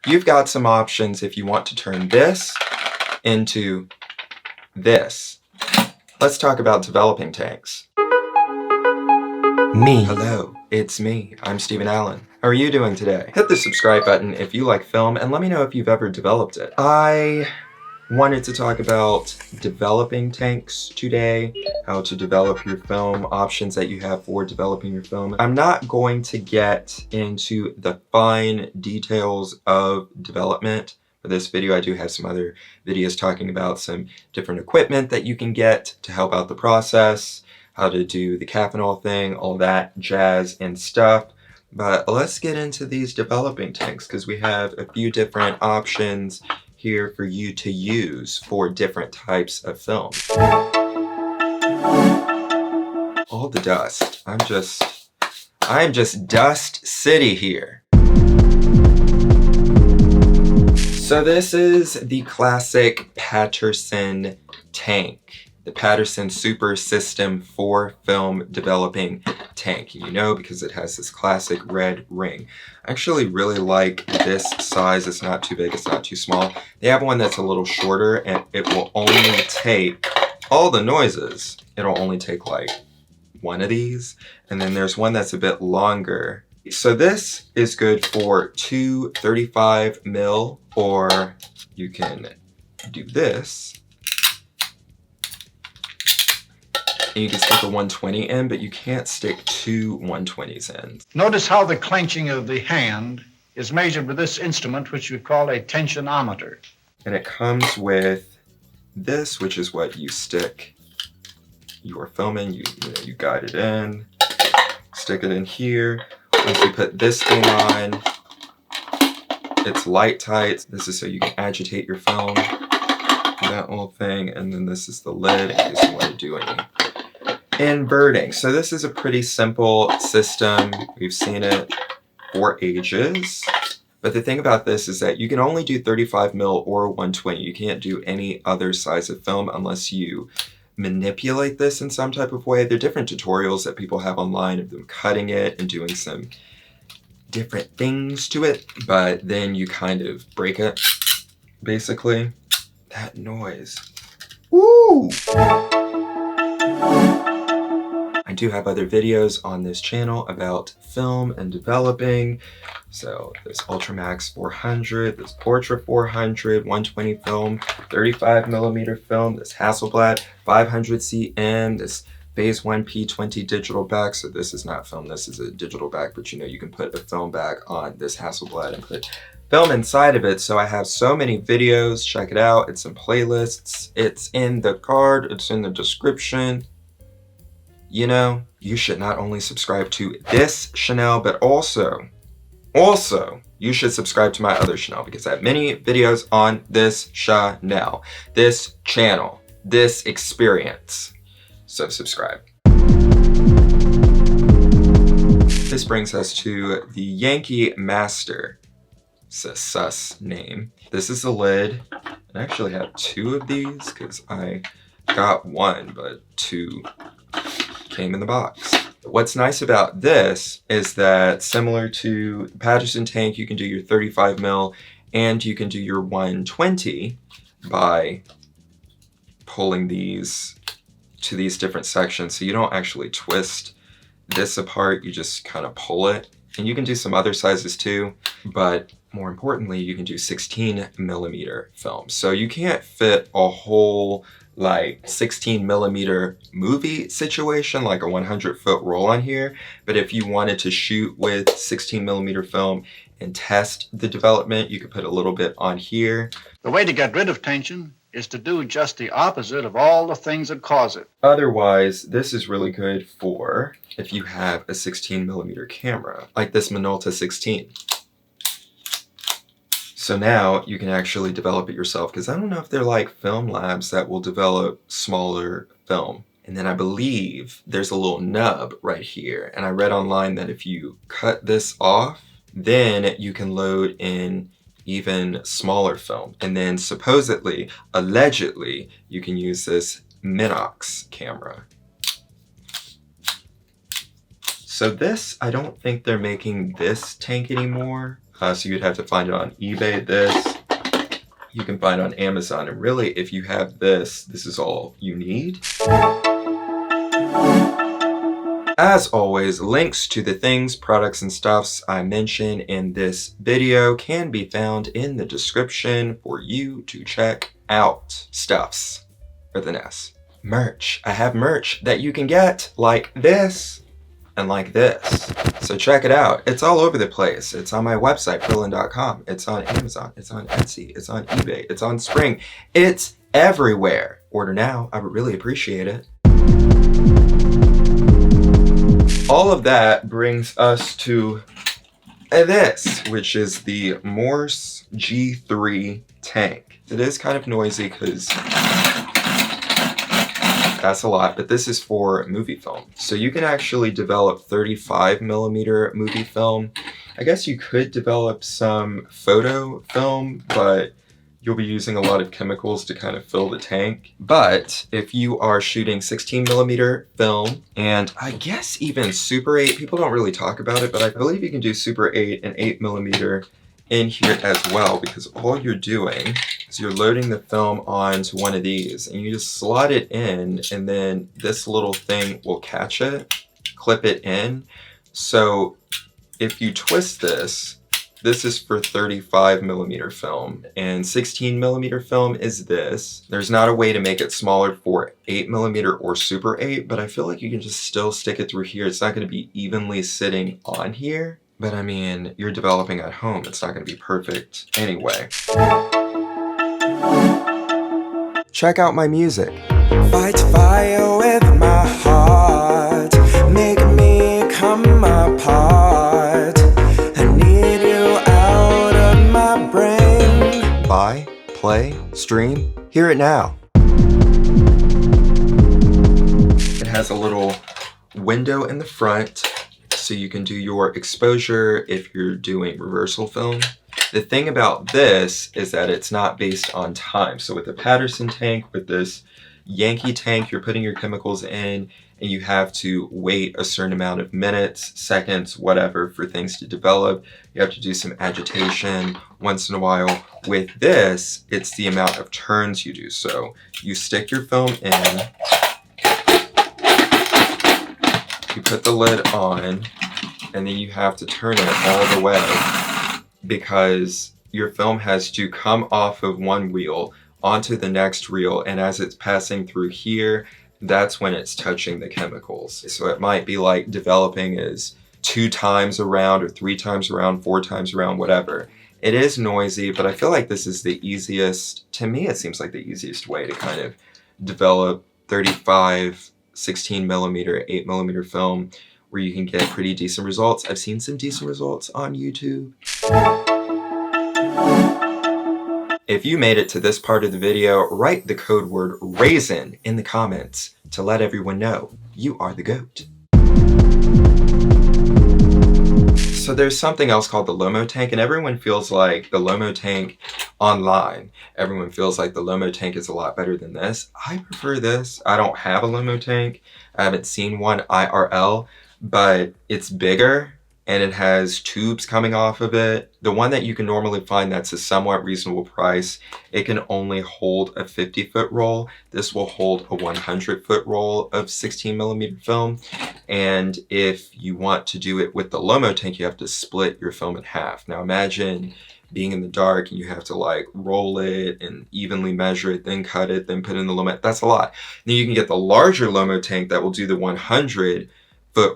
you've got some options if you want to turn this into this. Let's talk about developing tanks. Hello, it's me. I'm Steven Allen. How are you doing today? Hit the subscribe button if you like film and let me know if you've ever developed it. I wanted to talk about developing tanks today, how to develop your film, options that you have for developing your film. I'm not going to get into the fine details of development. For this video, I do have some other videos talking about some different equipment that you can get to help out the process, how to do the caffeinol thing, all that jazz and stuff. But let's get into these developing tanks because we have a few different options here for you to use for different types of film. All the dust. I'm just Dust City here. So this is the classic Paterson tank. The Paterson Super System 4 film developing tank. You know, because it has this classic red ring. I actually really like this size. It's not too big, it's not too small. They have one that's a little shorter and it will only take all the noises. It'll only take like one of these. And then there's one that's a bit longer. So this is good for 235 mil, or you can do this. And you can stick a 120 in, but you can't stick two 120s in. Notice how the clenching of the hand is measured with this instrument, which we call a tensionometer. And it comes with this, which is what you stick your film in. You guide it in, stick it in here. Once you put this thing on, it's light tight. This is so you can agitate your film. That little thing, and then this is the lid in case you want to do any inverting. So this is a pretty simple system. We've seen it for ages. But the thing about this is that you can only do 35 mil or 120. You can't do any other size of film unless you manipulate this in some type of way. There are different tutorials that people have online of them cutting it and doing some different things to it, but then you kind of break it, basically. That noise. Woo! I do have other videos on this channel about film and developing. So there's Ultramax 400, there's Portra 400, 120 film, 35 millimeter film, this Hasselblad 500 cm, this Phase 1 P20 digital back. So this is not film, this is a digital back, but you know you can put a film back on this Hasselblad and put film inside of it. So I have so many videos, check it out. It's in playlists, it's in the card, it's in the description. You know, you should not only subscribe to this channel, but also, you should subscribe to my other channel because I have many videos on this channel, this channel, this experience. So subscribe. This brings us to the Yankee Master. It's a sus name. This is the lid. I actually have two of these because I got one, but two came in the box. What's nice about this is that similar to the Paterson tank, you can do your 35 mil and you can do your 120 by pulling these to these different sections. So you don't actually twist this apart, you just kind of pull it. And you can do some other sizes too, but more importantly, you can do 16 millimeter film. So you can't fit a whole like 16 millimeter movie situation, like a 100-foot roll on here. But if you wanted to shoot with 16 millimeter film and test the development, you could put a little bit on here. The way to get rid of tension is to do just the opposite of all the things that cause it. Otherwise, this is really good for if you have a 16 millimeter camera, like this Minolta 16. So now you can actually develop it yourself, because I don't know if they're like film labs that will develop smaller film. And then I believe there's a little nub right here. And I read online that if you cut this off, then you can load in even smaller film. And then supposedly, allegedly, you can use this Minox camera. So this, I don't think they're making this tank anymore. So you'd have to find it on eBay. This you can find on Amazon. And really, if you have this, this is all you need. As always, links to the things, products, and stuffs I mention in this video can be found in the description for you to check out. Stuffs with an S. Merch. I have merch that you can get like this and like this. So check it out. It's all over the place. It's on my website, Prillen.com. It's on Amazon. It's on Etsy. It's on eBay. It's on Spring. It's everywhere. Order now. I would really appreciate it. All of that brings us to this, which is the Morse G3 tank. It is kind of noisy because that's a lot, but this is for movie film. So you can actually develop 35mm movie film. I guess you could develop some photo film, but you'll be using a lot of chemicals to kind of fill the tank. But if you are shooting 16mm film, and I guess even Super 8, people don't really talk about it, but I believe you can do Super 8 and 8mm in here as well, because all you're doing is you're loading the film onto one of these and you just slot it in, and then this little thing will catch it, clip it in. So if you twist this, this is for 35mm film, and 16mm film is this. There's not a way to make it smaller for 8mm or Super 8, but I feel like you can just still stick it through here. It's not going to be evenly sitting on here. But I mean, you're developing at home. It's not going to be perfect anyway. Check out my music. Fight fire with my heart. Make me come apart. I need you out of my brain. Buy, play, stream, hear it now. It has a little window in the front, so you can do your exposure if you're doing reversal film. The thing about this is that it's not based on time. So with the Paterson tank, with this Yankee tank, you're putting your chemicals in and you have to wait a certain amount of minutes, seconds, whatever, for things to develop. You have to do some agitation once in a while. With this, it's the amount of turns you do. So you stick your film in, you put the lid on, and then you have to turn it all the way because your film has to come off of one reel onto the next reel, and as it's passing through here, that's when it's touching the chemicals. So it might be like developing is 2 times around or 3 times around, 4 times around, whatever. It is noisy, but I feel like this is the easiest, to me it seems like the easiest way to kind of develop 35, 16mm, 8mm film where you can get pretty decent results. I've seen some decent results on YouTube. If you made it to this part of the video, write the code word RAISIN in the comments to let everyone know you are the GOAT. So there's something else called the Lomo tank, and everyone feels like the Lomo tank online. Everyone feels like the Lomo tank is a lot better than this. I prefer this. I don't have a Lomo tank. I haven't seen one IRL, but it's bigger and it has tubes coming off of it. The one that you can normally find that's a somewhat reasonable price, it can only hold a 50-foot roll. This will hold a 100-foot roll of 16mm film. And if you want to do it with the Lomo tank, you have to split your film in half. Now imagine being in the dark and you have to like roll it and evenly measure it, then cut it, then put in the Lomo. That's a lot. Then you can get the larger Lomo tank that will do the 100-foot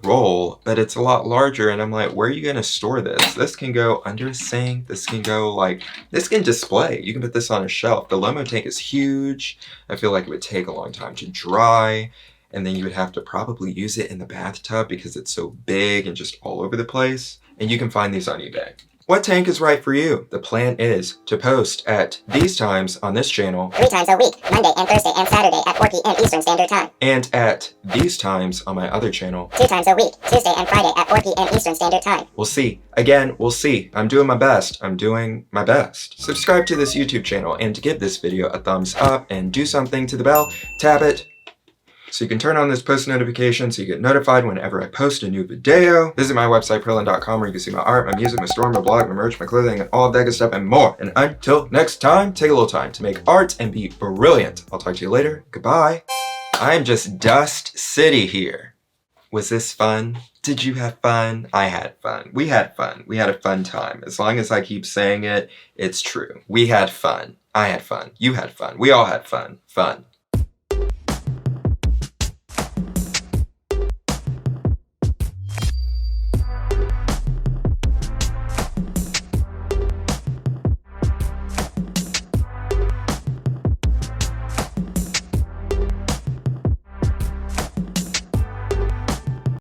roll, but it's a lot larger, and I'm like, where are you going to store this? This can go under a sink. This can go like, this can display. You can put this on a shelf. The Lomo tank is huge. I feel like it would take a long time to dry, and then you would have to probably use it in the bathtub because it's so big and just all over the place. And you can find these on eBay. What tank is right for you? The plan is to post at these times on this channel 3 times a week, Monday and Thursday and Saturday at 4 p.m. Eastern Standard Time. And at these times on my other channel 2 times a week, Tuesday and Friday at 4 p.m. Eastern Standard Time. We'll see. Again, we'll see. I'm doing my best. I'm doing my best. Subscribe to this YouTube channel and give this video a thumbs up and do something to the bell. Tap it. So you can turn on this post notification so you get notified whenever I post a new video. Visit my website, Prillen.com, where you can see my art, my music, my store, my blog, my merch, my clothing, and all of that good stuff and more. And until next time, take a little time to make art and be brilliant. I'll talk to you later. Goodbye. I'm just Dust City here. Was this fun? Did you have fun? I had fun. We had fun. We had a fun time. As long as I keep saying it, it's true. We had fun. I had fun. You had fun. We all had fun. Fun.